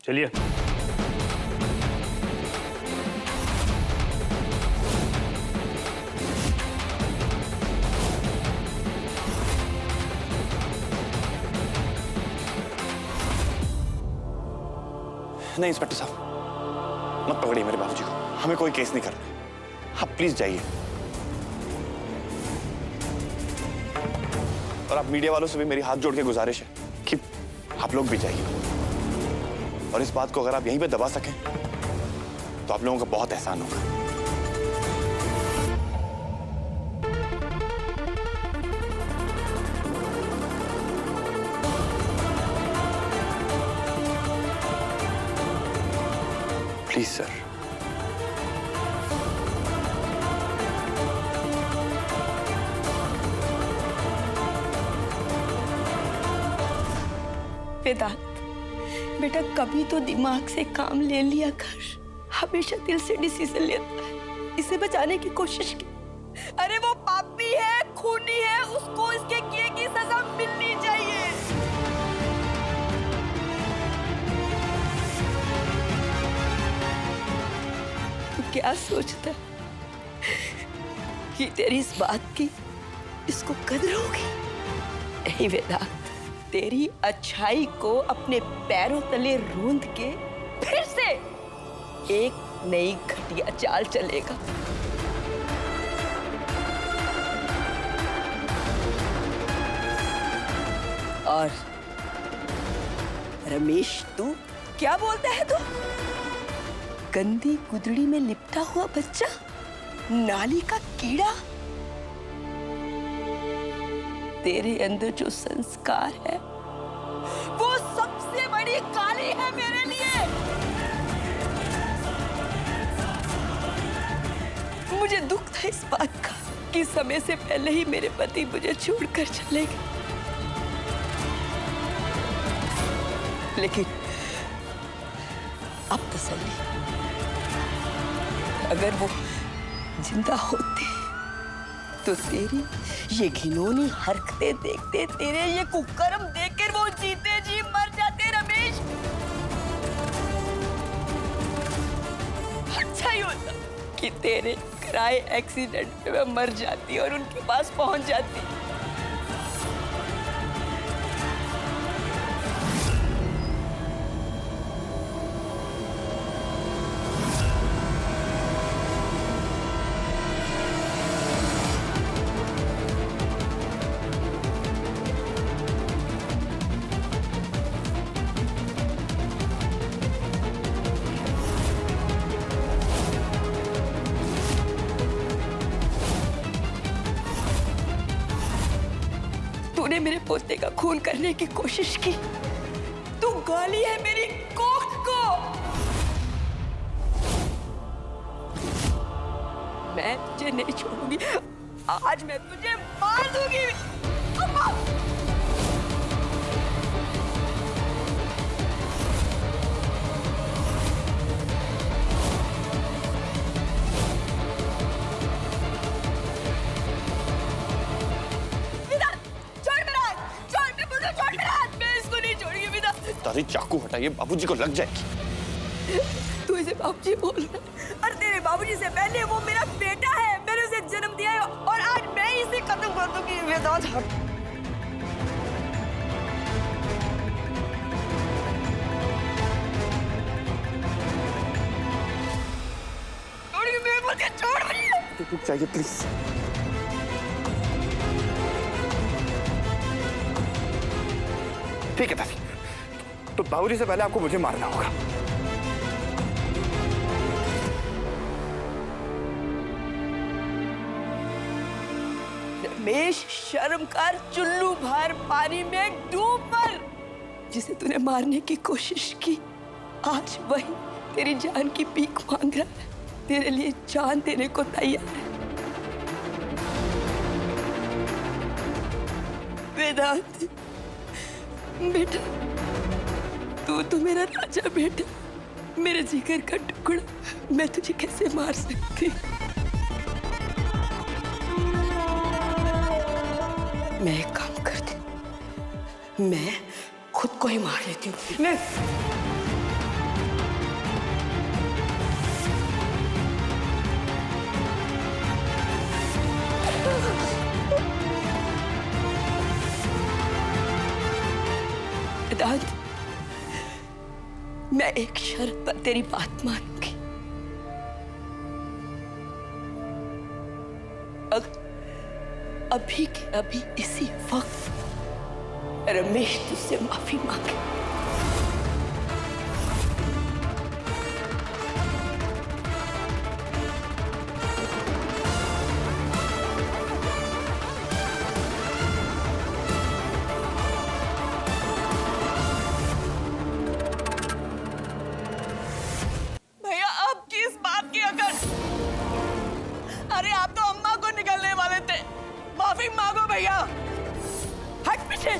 चलिए। नहीं इंस्पेक्टर साहब, मत पकड़िए मेरे बाबूजी को। हमें कोई केस नहीं करना। आप प्लीज जाइए। और आप मीडिया वालों से भी मेरी हाथ जोड़ के गुजारिश है कि आप लोग भी जाइए। और इस बात को अगर आप यहीं पे दबा सकें तो आप लोगों का बहुत एहसान होगा। Please sir. वेदांत बेटा, कभी तो दिमाग से काम ले लिया कर। हमेशा दिल से डिसीजन लेता है। इसे बचाने की कोशिश की। अरे वो पापी है, खूनी है, उसको इसके किए की सजा मिलनी चाहिए। तू क्या सोचता है कि तेरी इस बात की इसको कदर होगी? नहीं वेदांत, तेरी अच्छाई को अपने पैरों तले रूंध के फिर से एक नई घटिया चाल चलेगा। और रमेश, तू क्या बोलता है? तू गंदी गुदड़ी में लिपटा हुआ बच्चा, नाली का कीड़ा। तेरे अंदर जो संस्कार है वो सबसे बड़ी गाली है मेरे लिए। मुझे दुख था इस बात का कि समय से पहले ही मेरे पति मुझे छोड़कर चले गए। लेकिन अब तसल्ली, अगर वो जिंदा होते तो तेरी ये घिनौनी हरकतें देखते, तेरे ये कुकर्म देखकर वो जीते जी मर जाते। रमेश, अच्छा ही होता कि तेरे कराए एक्सीडेंट में मैं मर जाती और उनके पास पहुंच जाती। तूने मेरे पोते का खून करने की कोशिश की। तू गाली है मेरी कोख को। मैं तुझे नहीं छोड़ूंगी। आज मैं तुझे मार दूंगी। दादी चाकू हटाइए, बाबूजी को लग जाएगी। तू इसे बाबूजी बोल रहा है? अरे तेरे बाबूजी से पहले वो मेरा बेटा है। मैंने उसे जन्म दिया है और आज मैं इसे खत्म कर दूंगी। वेदांत हट। छोड़ मुझे। रुक जाइए प्लीज। ठीक है दादी, तो बाबूजी से पहले आपको मुझे मारना होगा। रमेश, शर्म कर, चुल्लू भर पानी में डूब मर। जिसे तूने मारने की कोशिश की, आज वही तेरी जान की भीख मांग रहा है। तेरे लिए जान देने को तैयार है। वेदांत बेटा, तू तो मेरा राजा बेटा, मेरे जिगर का टुकड़ा। मैं तुझे कैसे मार सकती? मैं एक काम करती, मैं खुद को ही मार लेती हूँ। मैं एक शर्त पर तेरी बात मानूंगी। अगर अभी के अभी इसी वक्त रमेश तुझसे माफी मांगे, भैया आपकी इस बात की अगर, अरे आप तो अम्मा को निकलने वाले थे, माफी मांगो भैया। हट पीछे।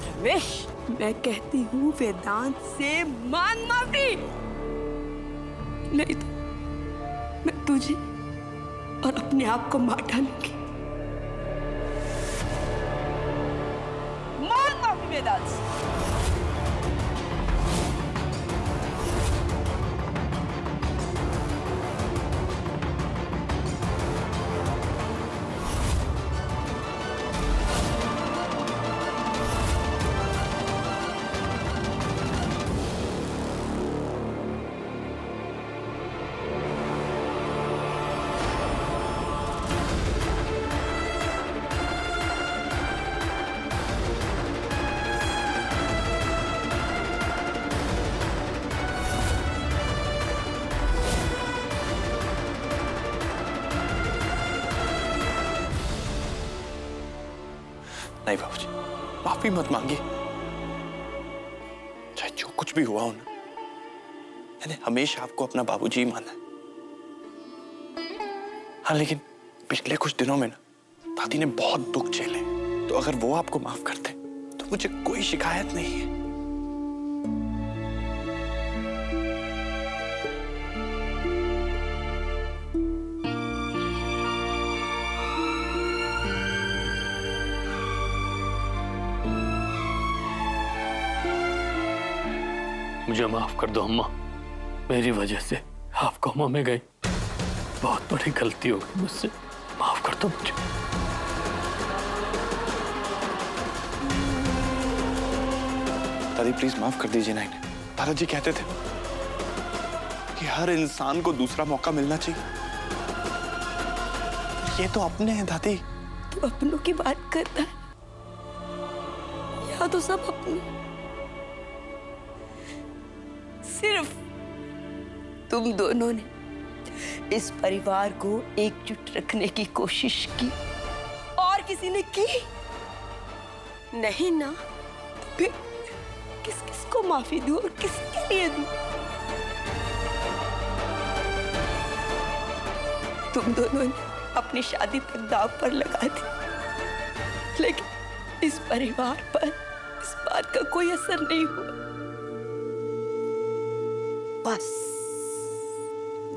रमेश, मैं कहती हूँ वेदांत से मांग माफी, नहीं तो मैं तुझे और अपने आप को मार डालूंगी। मांग माफी वेदांत से। नहीं बाबूजी, माफी मत मांगिए। चाहे जो कुछ भी हुआ हो ना, मैंने हमेशा आपको अपना बाबूजी ही माना है। हाँ, लेकिन पिछले कुछ दिनों में ना दादी ने बहुत दुख झेले, तो अगर वो आपको माफ करते तो मुझे कोई शिकायत नहीं है। मुझे माफ कर दो अम्मा, मेरी वजह से आप कोमा में गई, बहुत बड़ी गलती हो गई मुझसे, माफ कर दो मुझे। दादी प्लीज माफ कर दीजिए ना इन्हें। दादाजी कहते थे कि हर इंसान को दूसरा मौका मिलना चाहिए। ये तो अपने हैं दादी। तू अपनों की बात करता है या तो सब अपने? सिर्फ तुम दोनों ने इस परिवार को एकजुट रखने की कोशिश की, और किसी ने की नहीं ना? फिर किस किस को माफी दूं और किसके लिए दूं? तुम दोनों ने अपनी शादी तक दांव पर लगा दी, लेकिन इस परिवार पर इस बात का कोई असर नहीं हुआ। बस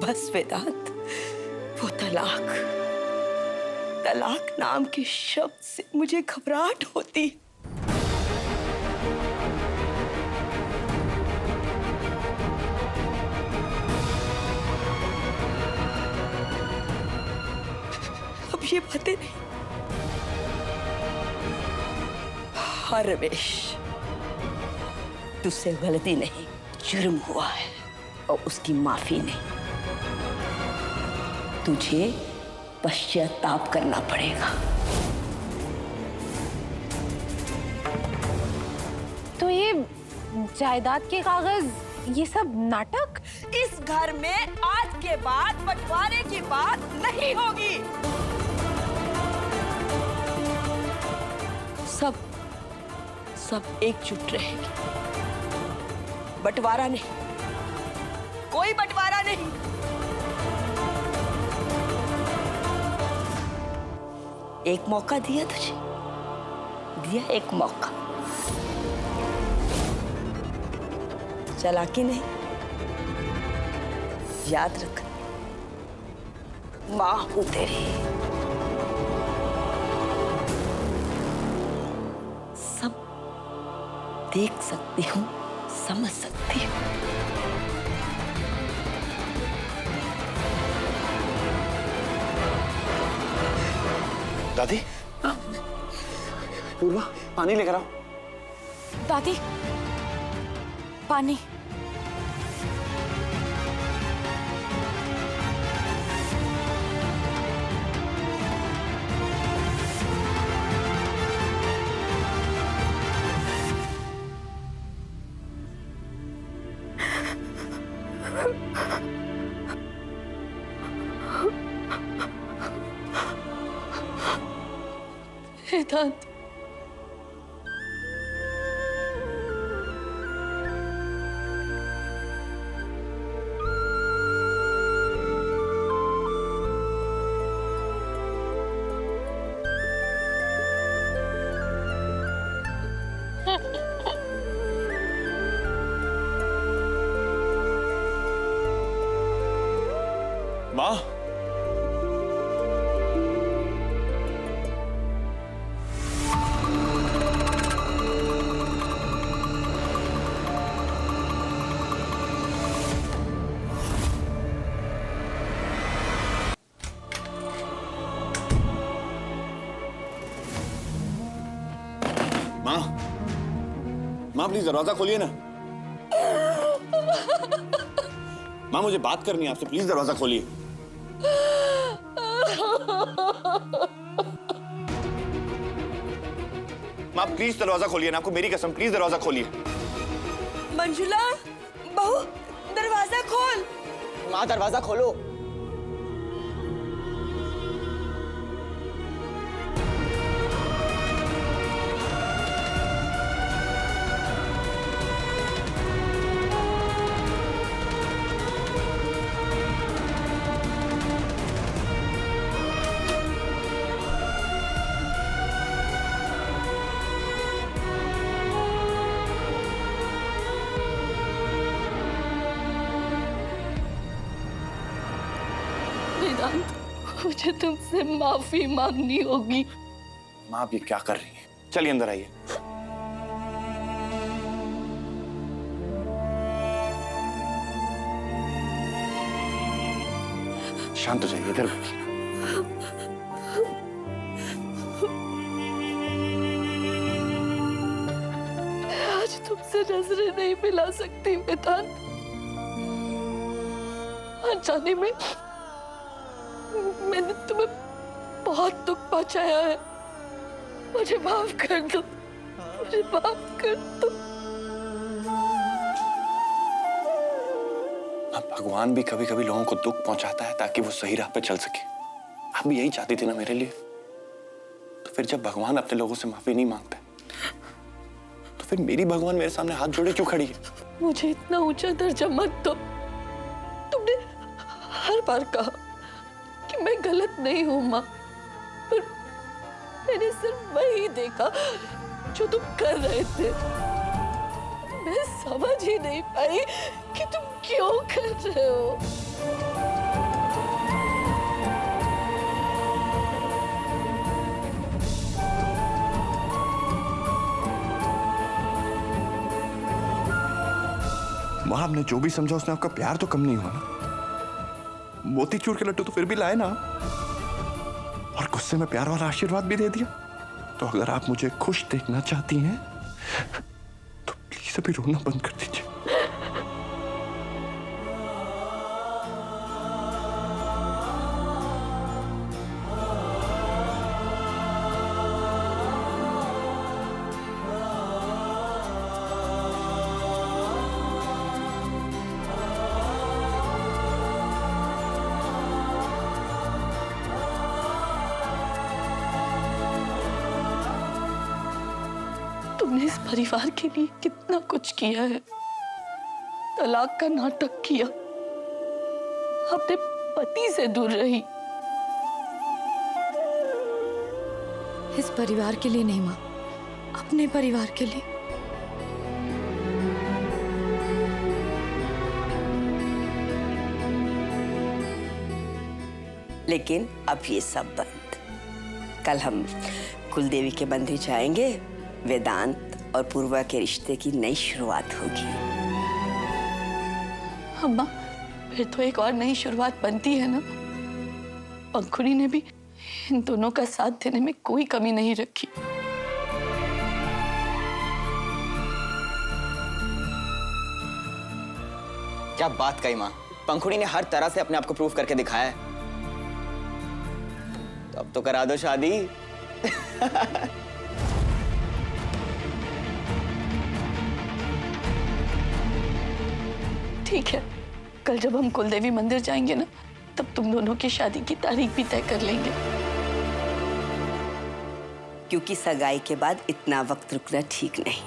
बस वेदांत, वो तलाक नाम के शब्द से मुझे घबराहट होती। अब ये बातें नहीं। हाँ रमेश, तुझसे गलती नहीं, जुर्म हुआ है और उसकी माफी नहीं। तुझे पश्चाताप करना पड़ेगा। तो ये जायदाद के कागज, ये सब नाटक? इस घर में आज के बाद बंटवारे की बात नहीं होगी। सब एकजुट रहेगी। बंटवारा नहीं, कोई बंटवारा नहीं। एक मौका दिया तुझे, दिया एक मौका। चालाकी नहीं, याद रख, मां हूं तेरी। सब देख सकती हूं, समझ सकती हूं। दादी, पूर्वा पानी लेकर आओ। दादी, पानी। वेदांत, माँ, माँ, माँ प्लीज दरवाजा खोलिए ना। माँ मुझे बात करनी है आपसे, प्लीज दरवाजा खोलिए। माँ प्लीज दरवाजा खोलिए ना, आपको मेरी कसम, प्लीज दरवाजा खोलिए। मंजुला, बहू दरवाजा खोल। माँ दरवाजा खोलो। वेदांत, मुझे तुमसे माफी मांगनी होगी। माँ आप ये क्या कर रही हैं? चलिए अंदर आइए। शांत हो जाइए, इधर बैठिए। आज तुमसे नजरें नहीं मिला सकती वेदांत। अनजाने में मैंने तुम्हें बहुत दुख पहुंचाया है। मुझे माफ कर दो, मुझे माफ कर दो। अब भगवान भी कभी कभी लोगों को दुख पहुंचाता है ताकि वो सही राह पे चल सके। आप भी यही चाहती थी ना मेरे लिए। तो फिर जब भगवान अपने लोगों से माफी नहीं मांगते, तो फिर मेरी भगवान मेरे सामने हाथ जोड़े क्यों खड़ी है? मुझे इतना ऊंचा दर्जा मत दो। तुमने हर बार कहा कि मैं गलत नहीं हूं माँ, पर मैंने सिर्फ वही देखा जो तुम कर रहे थे। मैं समझ ही नहीं पाई कि तुम क्यों कर रहे हो। माँ आपने जो भी समझा उसने आपका प्यार तो कम नहीं हुआ ना। मोतीचूर के लड्डू तो फिर भी लाए ना, और गुस्से में प्यार वाला आशीर्वाद भी दे दिया। तो अगर आप मुझे खुश देखना चाहती हैं तो प्लीज अभी रोना बंद कर दीजिए। तुमने इस परिवार के लिए कितना कुछ किया है। तलाक का नाटक किया, अपने पति से दूर रही। इस परिवार के लिए नहीं माँ, अपने परिवार के लिए। लेकिन अब ये सब बंद। कल हम कुलदेवी के मंदिर जाएंगे। वेदांत और पूर्वा के रिश्ते की नई शुरुआत होगी। अम्मा, फिर तो एक और नई शुरुआत बनती है ना। पंखुड़ी ने भी इन दोनों का साथ देने में कोई कमी नहीं रखी। क्या बात कही माँ, पंखुड़ी ने हर तरह से अपने आप को प्रूव करके दिखाया है। तो अब तो करा दो शादी। ठीक है, कल जब हम कुलदेवी मंदिर जाएंगे ना, तब तुम दोनों की शादी की तारीख भी तय कर लेंगे। क्योंकि सगाई के बाद इतना वक्त रुकना ठीक नहीं।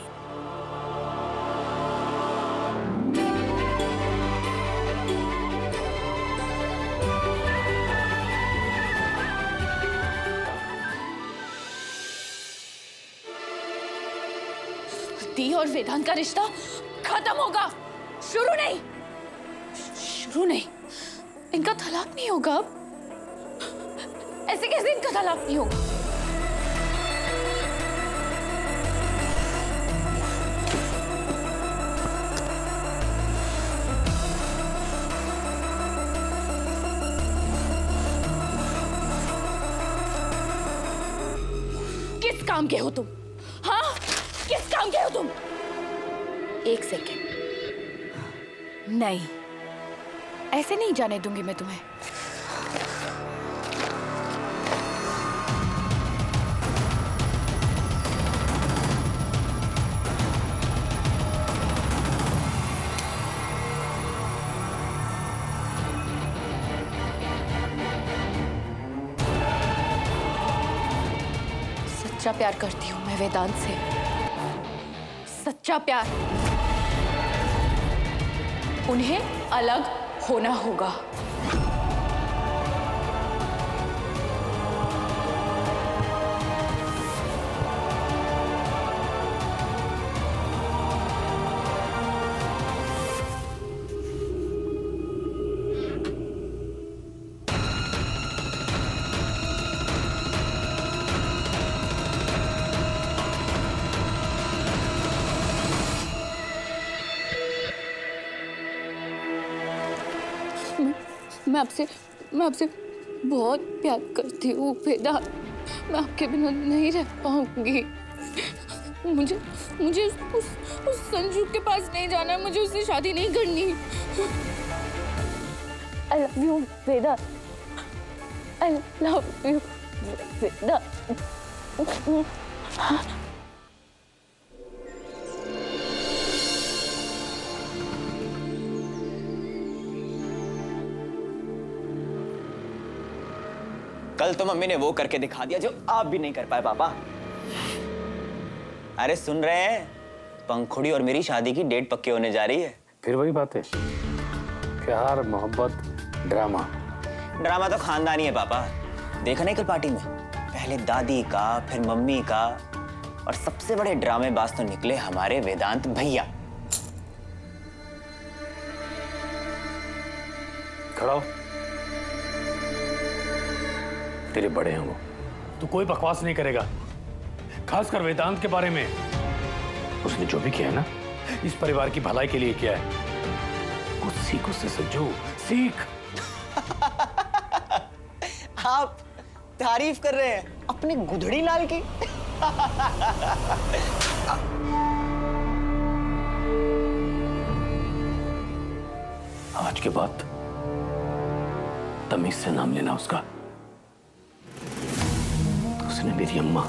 दी और वेदांत का रिश्ता खत्म होगा, शुरू नहीं। शुरू नहीं, इनका तलाक नहीं होगा अब। ऐसे कैसे इनका तलाक नहीं होगा? किस काम के हो तुम? हाँ, किस काम के हो तुम? एक सेकेंड, नहीं, ऐसे नहीं जाने दूंगी मैं तुम्हें। सच्चा प्यार करती हूँ मैं वेदांत से, सच्चा प्यार। उन्हें अलग होना होगा। मैं आपसे बहुत प्यार करती हूँ वेदांत। मैं आपके बिना नहीं रह पाऊंगी। मुझे उस संजू के पास नहीं जाना है, मुझे उससे शादी नहीं करनी। I love you Vedanta, I love you वेदांत। कल तो मम्मी ने वो करके दिखा दिया जो आप भी नहीं कर पाए पापा। अरे सुन रहे हैं, पंखुड़ी और मेरी शादी की डेट पक्की होने जा रही है। फिर वही बात है, प्यार मोहब्बत ड्रामा। ड्रामा तो खानदानी है पापा। देखा नहीं कल पार्टी में, पहले दादी का, फिर मम्मी का, और सबसे बड़े ड्रामेबाज तो निकले हमारे वेदांत भैया। खड़ा हो। तेरे बड़े हैं वो, तू कोई बकवास नहीं करेगा, खासकर वेदांत के बारे में। उसने जो भी किया है ना, इस परिवार की भलाई के लिए किया है। कुछ सीख उससे संजू, सीख। आप तारीफ कर रहे हैं अपने गुदड़ी लाल की। आज के बाद तमीज से नाम लेना उसका। उसने मेरी अम्मा,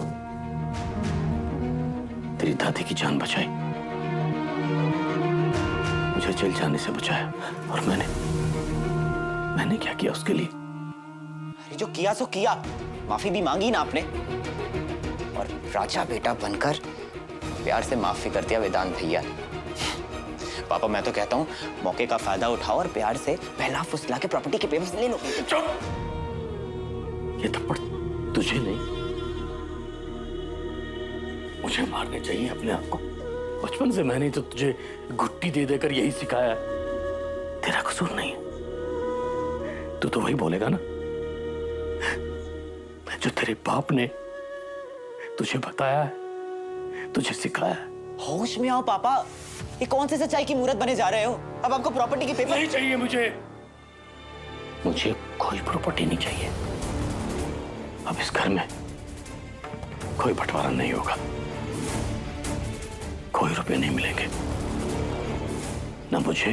तेरी दादी की जान बचाई, मुझे जेल जाने से बचाया। और मैंने क्या किया उसके लिए? अरे जो किया सो किया, माफी भी मांगी ना आपने, और राजा बेटा बनकर प्यार से माफी कर दिया वेदांत भैया। पापा मैं तो कहता हूँ मौके का फायदा उठाओ और प्यार से पहला फुसला के प्रॉपर्टी के पेपर्स ले लो। चुप! ये थप्पड़ तुझे नहीं, मुझे मारने चाहिए अपने आप को। बचपन से मैंने तो तुझे घुट्टी दे देकर यही सिखाया है। तेरा कसूर नहीं है। तू तो वही बोलेगा ना जो तेरे बाप ने तुझे बताया है, तुझे सिखाया है। होश में आओ पापा, ये कौन से सच्चाई की मूरत बने जा रहे हो? अब आपको प्रॉपर्टी के पेपर नहीं चाहिए। मुझे कोई प्रॉपर्टी नहीं चाहिए। अब इस घर में कोई बंटवारा नहीं होगा, कोई रुपए नहीं मिलेंगे, ना मुझे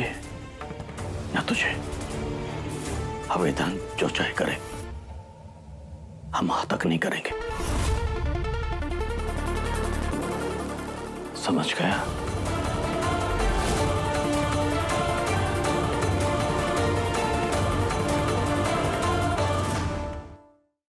या तुझे। अब वेदांत जो चाहे करे, हम हां तक नहीं करेंगे। समझ गया?